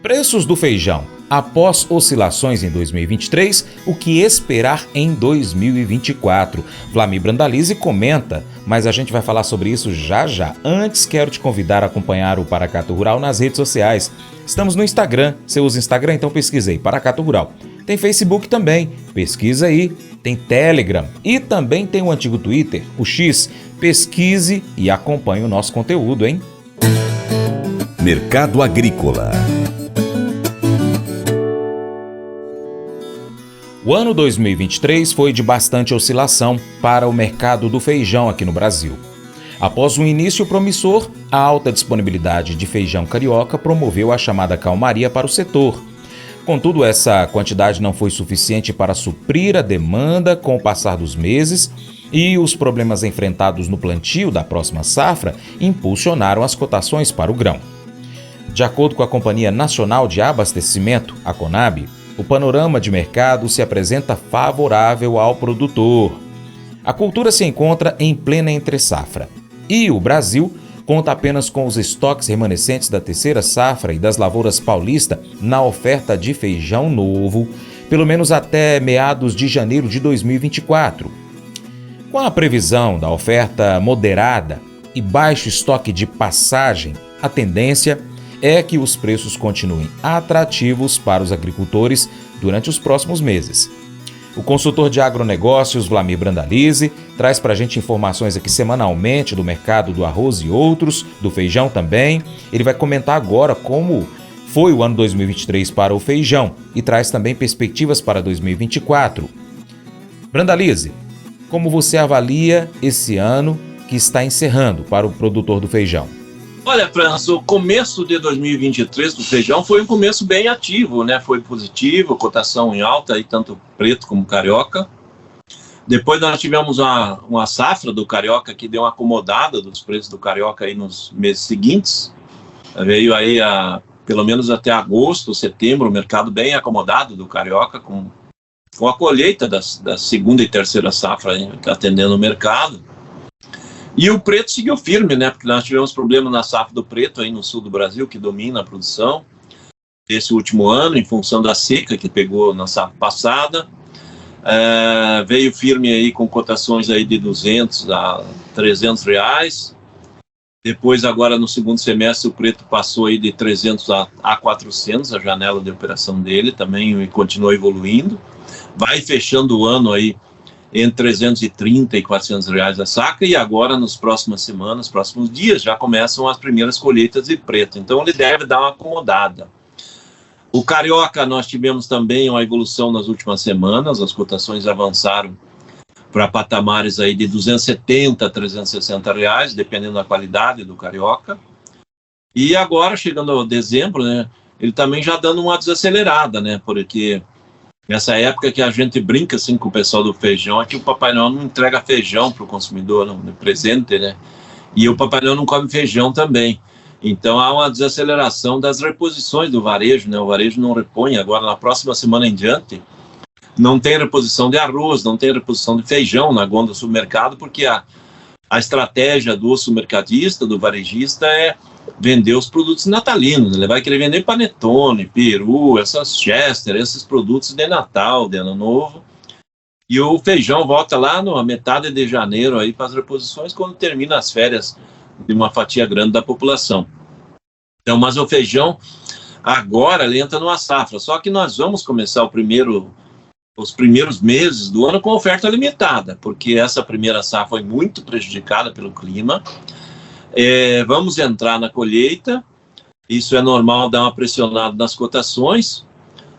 Preços do feijão. Após oscilações em 2023, o que esperar em 2024? Vlamir Brandalize comenta, mas a gente vai falar sobre isso já já. Antes, quero te convidar a acompanhar o Paracatu Rural nas redes sociais. Estamos no Instagram. Você usa Instagram? Então pesquisa aí, Paracatu Rural. Tem Facebook também, pesquisa aí. Tem Telegram e também tem o antigo Twitter, o X. Pesquise e acompanhe o nosso conteúdo, hein? Mercado Agrícola. O ano 2023 foi de bastante oscilação para o mercado do feijão aqui no Brasil. Após um início promissor, a alta disponibilidade de feijão carioca promoveu a chamada calmaria para o setor. Contudo, essa quantidade não foi suficiente para suprir a demanda com o passar dos meses e os problemas enfrentados no plantio da próxima safra impulsionaram as cotações para o grão. De acordo com a Companhia Nacional de Abastecimento, a Conab, o panorama de mercado se apresenta favorável ao produtor. A cultura se encontra em plena entre-safra e o Brasil conta apenas com os estoques remanescentes da terceira safra e das lavouras paulista na oferta de feijão novo, pelo menos até meados de janeiro de 2024. Com a previsão da oferta moderada e baixo estoque de passagem, a tendência é que os preços continuem atrativos para os agricultores durante os próximos meses. O consultor de agronegócios, Vlamir Brandalize, traz para a gente informações aqui semanalmente do mercado do arroz e outros, do feijão também. Ele vai comentar agora como foi o ano 2023 para o feijão e traz também perspectivas para 2024. Brandalize, como você avalia esse ano que está encerrando para o produtor do feijão? Olha, Franz, o começo de 2023 do feijão foi um começo bem ativo, né? Foi positivo, cotação em alta, aí, tanto preto como carioca. Depois nós tivemos uma safra do carioca que deu uma acomodada dos preços do carioca aí nos meses seguintes. Veio aí, pelo menos até agosto, setembro, o mercado bem acomodado do carioca, com a colheita da segunda e terceira safra aí, atendendo o mercado. E o preto seguiu firme, né? Porque nós tivemos problema na safra do preto aí no sul do Brasil, que domina a produção esse último ano, em função da seca que pegou na safra passada. Veio firme aí com cotações aí de 200 a 300 reais. Depois, agora no segundo semestre, o preto passou aí de 300 a 400, a janela de operação dele também continuou evoluindo. Vai fechando o ano aí entre 330 e 400 reais a saca, e agora nas próximas semanas, próximos dias, já começam as primeiras colheitas de preto, então ele deve dar uma acomodada. O carioca, nós tivemos também uma evolução nas últimas semanas, as cotações avançaram para patamares aí de 270 a 360 reais, dependendo da qualidade do carioca, e agora, chegando a dezembro, né, ele também já dando uma desacelerada, né, porque nessa época que a gente brinca assim com o pessoal do feijão, é que o Papai Noel não entrega feijão para o consumidor no presente, né? E o Papai Noel não come feijão também. Então há uma desaceleração das reposições do varejo, né? O varejo não repõe agora, na próxima semana em diante, não tem reposição de arroz, não tem reposição de feijão na gôndola do supermercado, porque a estratégia do supermercadista, do varejista, é vender os produtos natalinos. Ele vai querer vender panetone, peru, essas Chester, esses produtos de Natal, de Ano Novo. E o feijão volta lá na metade de janeiro aí para as reposições, quando termina as férias de uma fatia grande da população. Então, mas o feijão agora ele entra numa safra. Só que nós vamos começar os primeiros meses do ano com oferta limitada, porque essa primeira safra foi muito prejudicada pelo clima. Vamos entrar na colheita, isso é normal dar uma pressionada nas cotações,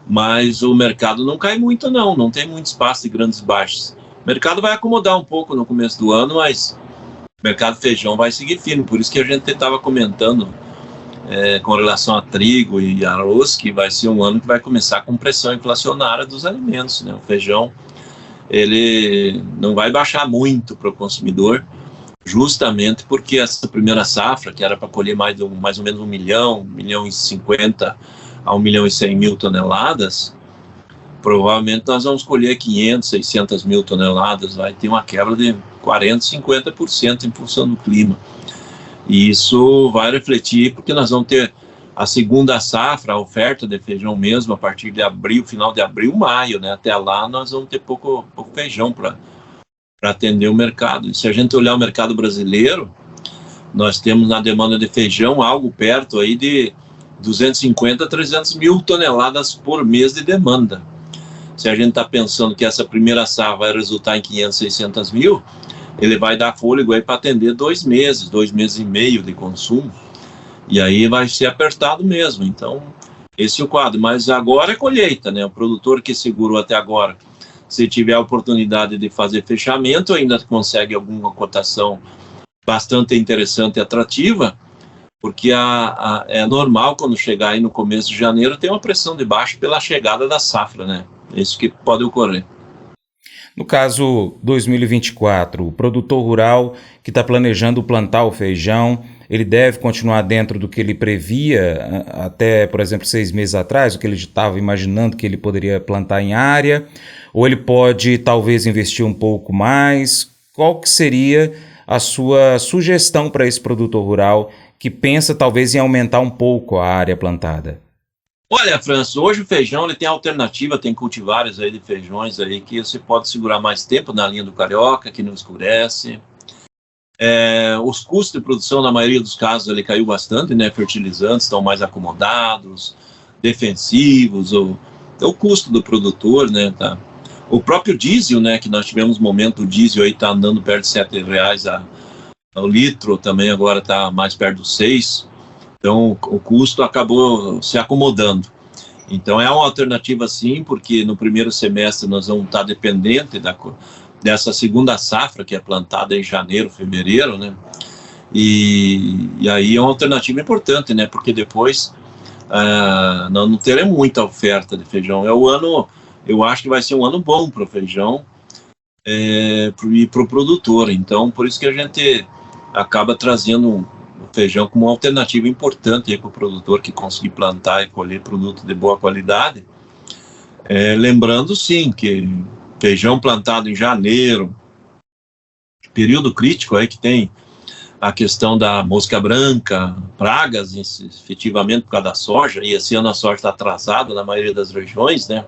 mas o mercado não cai muito não tem muito espaço de grandes baixas. O mercado vai acomodar um pouco no começo do ano, mas o mercado feijão vai seguir firme, por isso que a gente estava comentando com relação a trigo e arroz, que vai ser um ano que vai começar com pressão inflacionária dos alimentos, né? O feijão, ele não vai baixar muito para o consumidor, justamente porque essa primeira safra, que era para colher mais ou menos 1 milhão e 50 a 1 milhão e 100 mil toneladas, provavelmente nós vamos colher 500, 600 mil toneladas, vai ter uma quebra de 40%, 50% em função do clima. E isso vai refletir, porque nós vamos ter a segunda safra, a oferta de feijão mesmo, a partir de abril, final de abril, maio, né? Até lá nós vamos ter pouco feijão para atender o mercado. E se a gente olhar o mercado brasileiro, nós temos na demanda de feijão algo perto aí de 250 a 300 mil toneladas por mês de demanda. Se a gente está pensando que essa primeira safra vai resultar em 500, 600 mil, ele vai dar fôlego aí para atender 2 meses e meio de consumo. E aí vai ser apertado mesmo. Então, esse é o quadro. Mas agora é colheita, né? O produtor que segurou até agora, se tiver a oportunidade de fazer fechamento, ainda consegue alguma cotação bastante interessante e atrativa, porque é normal quando chegar aí no começo de janeiro ter uma pressão de baixo pela chegada da safra, né? Isso que pode ocorrer. No caso 2024, o produtor rural que está planejando plantar o feijão, ele deve continuar dentro do que ele previa até, por exemplo, 6 meses atrás, o que ele estava imaginando que ele poderia plantar em área, ou ele pode talvez investir um pouco mais? Qual que seria a sua sugestão para esse produtor rural que pensa talvez em aumentar um pouco a área plantada? Olha, Franço, hoje o feijão ele tem alternativa, tem cultivares aí de feijões aí que você pode segurar mais tempo na linha do carioca, que não escurece. Os custos de produção, na maioria dos casos, ele caiu bastante, né? Fertilizantes estão mais acomodados, defensivos, o custo do produtor, né? Tá. O próprio diesel, né? Que nós tivemos um momento, o diesel aí tá andando perto de R$7 ao litro, também agora está mais perto dos 6. Então, o custo acabou se acomodando. Então, é uma alternativa sim, porque no primeiro semestre nós vamos estar dependente dessa segunda safra, que é plantada em janeiro, fevereiro, né? E aí é uma alternativa importante, né? Porque depois nós não teremos muita oferta de feijão. Eu acho que vai ser um ano bom para o feijão e para o produtor. Então, por isso que a gente acaba trazendo feijão como uma alternativa importante para o produtor que conseguir plantar e colher produto de boa qualidade. Lembrando, sim, que feijão plantado em janeiro, período crítico aí que tem a questão da mosca branca, pragas, efetivamente por causa da soja, e esse ano a soja está atrasada na maioria das regiões, né?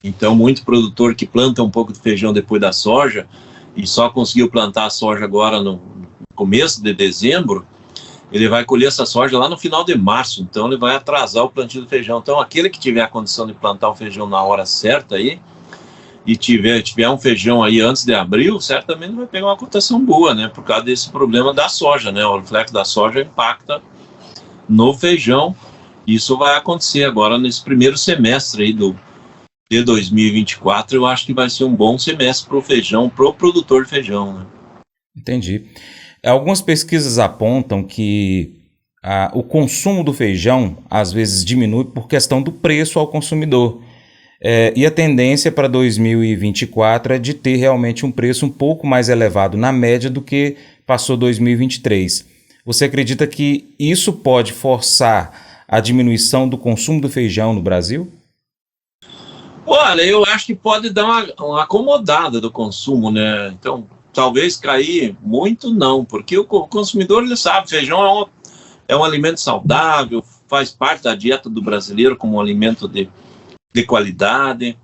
Então, muito produtor que planta um pouco de feijão depois da soja e só conseguiu plantar a soja agora no começo de dezembro, ele vai colher essa soja lá no final de março, então ele vai atrasar o plantio do feijão. Então, aquele que tiver a condição de plantar o feijão na hora certa aí, e tiver um feijão aí antes de abril, certamente vai pegar uma cotação boa, né? Por causa desse problema da soja, né? O reflexo da soja impacta no feijão. Isso vai acontecer agora nesse primeiro semestre aí de 2024. Eu acho que vai ser um bom semestre para o feijão, para o produtor de feijão, né? Entendi. Algumas pesquisas apontam que o consumo do feijão às vezes diminui por questão do preço ao consumidor. E a tendência para 2024 é de ter realmente um preço um pouco mais elevado na média do que passou 2023. Você acredita que isso pode forçar a diminuição do consumo do feijão no Brasil? Olha, eu acho que pode dar uma acomodada do consumo, né? Então, talvez cair muito não, porque o consumidor ele sabe, feijão é um alimento saudável, faz parte da dieta do brasileiro como um alimento de qualidade.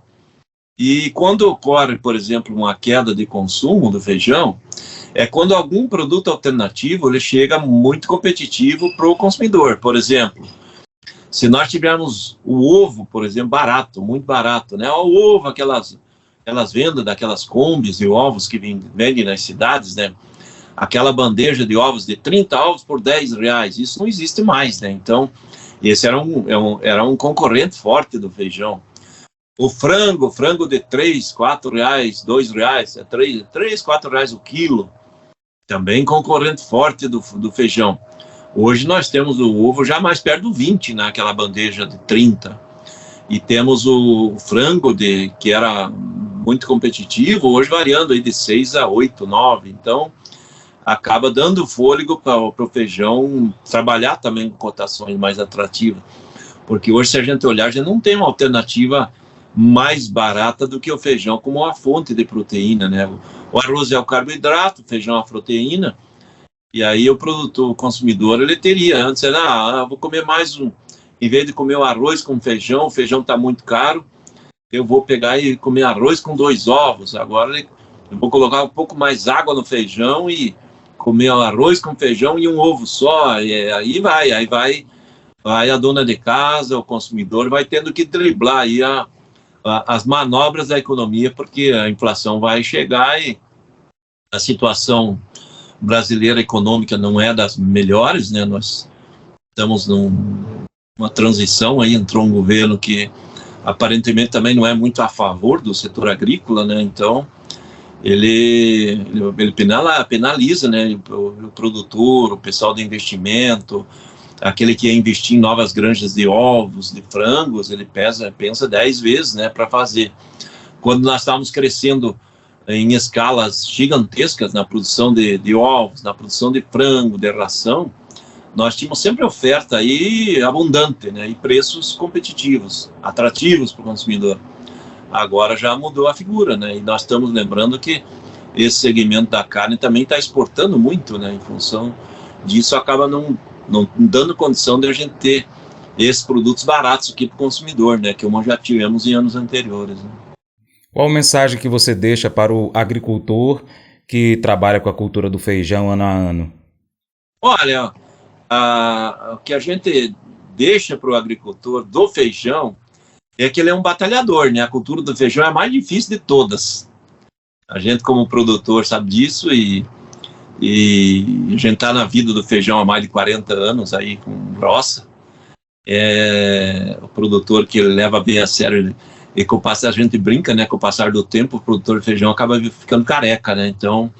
E quando ocorre, por exemplo, uma queda de consumo do feijão, é quando algum produto alternativo ele chega muito competitivo para o consumidor. Por exemplo, se nós tivermos o ovo, por exemplo, barato, muito barato, né? O ovo, aquelas vendas daquelas combis de ovos que vendem nas cidades, né? Aquela bandeja de ovos de 30 ovos por R$10, isso não existe mais, né? Então, esse era um concorrente forte do feijão. O frango de 3, 4 reais, 2 reais, 3, 4 reais o quilo, também concorrente forte do feijão. Hoje nós temos o ovo já mais perto do 20, naquela bandeja de 30. E temos o frango que era muito competitivo, hoje variando aí de 6 a 8, 9. Então, acaba dando fôlego para o feijão trabalhar também com cotações mais atrativas. Porque hoje, se a gente olhar, a gente não tem uma alternativa mais barata do que o feijão como uma fonte de proteína, né? O arroz é o carboidrato, o feijão é a proteína, E aí o produtor, o consumidor, ele teria, antes era, vou comer mais em vez de comer o arroz com feijão, o feijão está muito caro, eu vou pegar e comer arroz com 2 ovos. Agora eu vou colocar um pouco mais água no feijão e comer o arroz com feijão e um ovo só. E aí vai a dona de casa, o consumidor, vai tendo que driblar aí as manobras da economia, porque a inflação vai chegar e a situação brasileira econômica não é das melhores, né? Nós estamos numa transição, aí entrou um governo que aparentemente também não é muito a favor do setor agrícola, né? Então ele penaliza, né, o produtor, o pessoal de investimento, aquele que ia investir em novas granjas de ovos, de frangos, ele pensa 10 vezes, né, para fazer. Quando nós estávamos crescendo em escalas gigantescas na produção de ovos, na produção de frango, de ração, nós tínhamos sempre oferta aí abundante, né, e preços competitivos, atrativos para o consumidor. Agora já mudou a figura, né, e nós estamos lembrando que esse segmento da carne também está exportando muito, né, em função disso acaba não dando condição de a gente ter esses produtos baratos aqui para o consumidor, né, que já tivemos em anos anteriores, né. Qual a mensagem que você deixa para o agricultor que trabalha com a cultura do feijão ano a ano? Olha, o que a gente deixa para o agricultor do feijão é que ele é um batalhador, né? A cultura do feijão é a mais difícil de todas. A gente, como produtor, sabe disso e a gente está na vida do feijão há mais de 40 anos, aí com roça. O produtor que ele leva bem a sério, e com o passar, a gente brinca, né? Com o passar do tempo, o produtor de feijão acaba ficando careca, né? Então,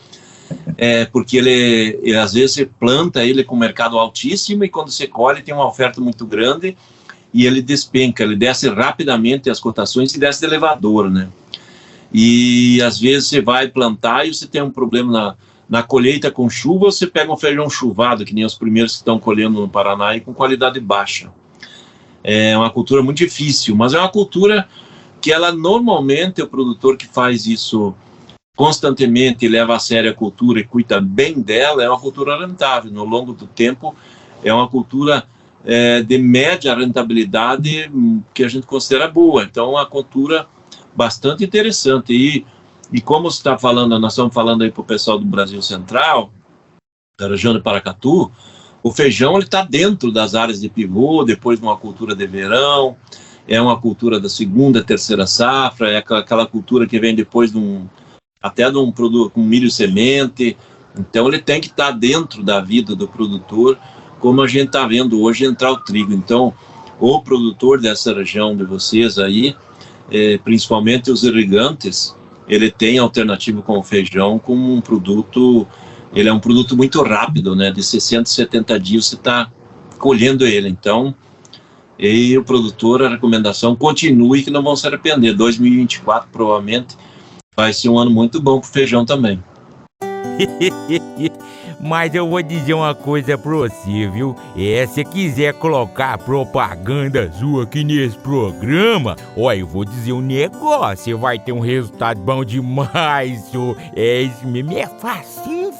porque ele às vezes você planta ele com mercado altíssimo e quando você colhe tem uma oferta muito grande e ele despenca, ele desce rapidamente as cotações e desce de elevador, né? E às vezes você vai plantar e você tem um problema na colheita com chuva, você pega um feijão chuvado, que nem os primeiros que estão colhendo no Paraná, e com qualidade baixa. É uma cultura muito difícil, mas é uma cultura que ela normalmente, o produtor que faz isso constantemente e leva a sério a cultura e cuida bem dela, é uma cultura rentável. No longo do tempo, é uma cultura de média rentabilidade que a gente considera boa. Então, é uma cultura bastante interessante. E como você está falando, nós estamos falando aí para o pessoal do Brasil Central, da região de Paracatu, o feijão está dentro das áreas de pivô, depois de uma cultura de verão, é uma cultura da segunda, terceira safra, é aquela cultura que vem depois de um produto com milho semente. Então ele tem que estar dentro da vida do produtor, como a gente está vendo hoje entrar o trigo. Então o produtor dessa região de vocês aí, principalmente os irrigantes, ele tem alternativa com o feijão como um produto, ele é um produto muito rápido, né? De 60, 70 dias você está colhendo ele. Então, e o produtor, a recomendação, continue que não vão se arrepender. 2024 provavelmente vai ser um ano muito bom para o feijão também. Mas eu vou dizer uma coisa pra você, viu? Se quiser colocar propaganda sua aqui nesse programa, ó, eu vou dizer um negócio, você vai ter um resultado bom demais, senhor. Isso mesmo, é facinho,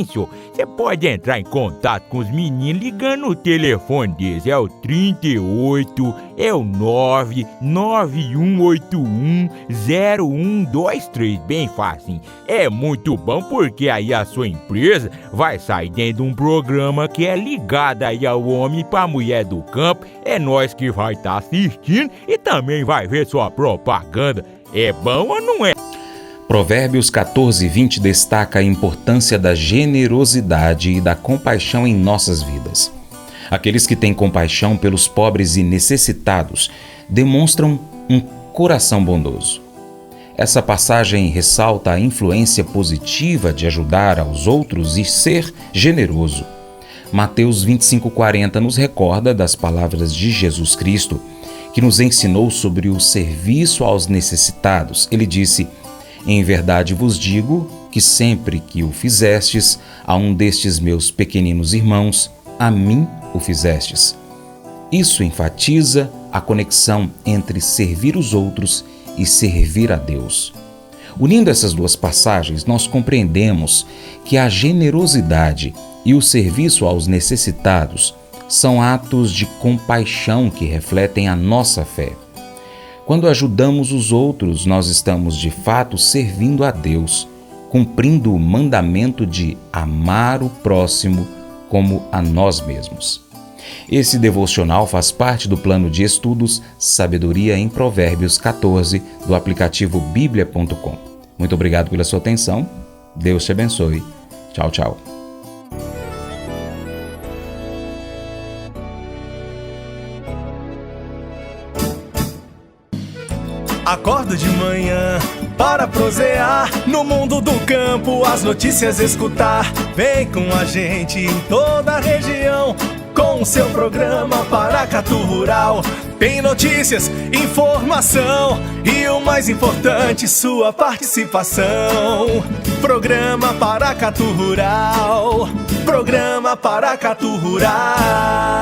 senhor. Você pode entrar em contato com os meninos ligando no telefone deles, é o 38, é o 991810123, bem facinho. É muito bom porque aí a sua empresa vai sair dentro de um programa que é ligado aí ao homem pra mulher do campo. É nós que vai estar assistindo e também vai ver sua propaganda. É bom ou não é? Provérbios 14:20 destaca a importância da generosidade e da compaixão em nossas vidas. Aqueles que têm compaixão pelos pobres e necessitados demonstram um coração bondoso. Essa passagem ressalta a influência positiva de ajudar aos outros e ser generoso. Mateus 25:40 nos recorda das palavras de Jesus Cristo, que nos ensinou sobre o serviço aos necessitados. Ele disse: "Em verdade vos digo que sempre que o fizestes a um destes meus pequeninos irmãos, a mim o fizestes." Isso enfatiza a conexão entre servir os outros e servir a Deus. Unindo essas duas passagens, nós compreendemos que a generosidade e o serviço aos necessitados são atos de compaixão que refletem a nossa fé. Quando ajudamos os outros, nós estamos de fato servindo a Deus, cumprindo o mandamento de amar o próximo como a nós mesmos. Esse devocional faz parte do plano de estudos Sabedoria em Provérbios 14 do aplicativo bíblia.com. Muito obrigado pela sua atenção. Deus te abençoe. Tchau, tchau. Acordo de manhã para prosear no mundo do campo, as notícias escutar. Vem com a gente em toda a região com o seu programa Paracatu Rural. Tem notícias, informação e o mais importante, sua participação. Programa Paracatu Rural. Programa Paracatu Rural.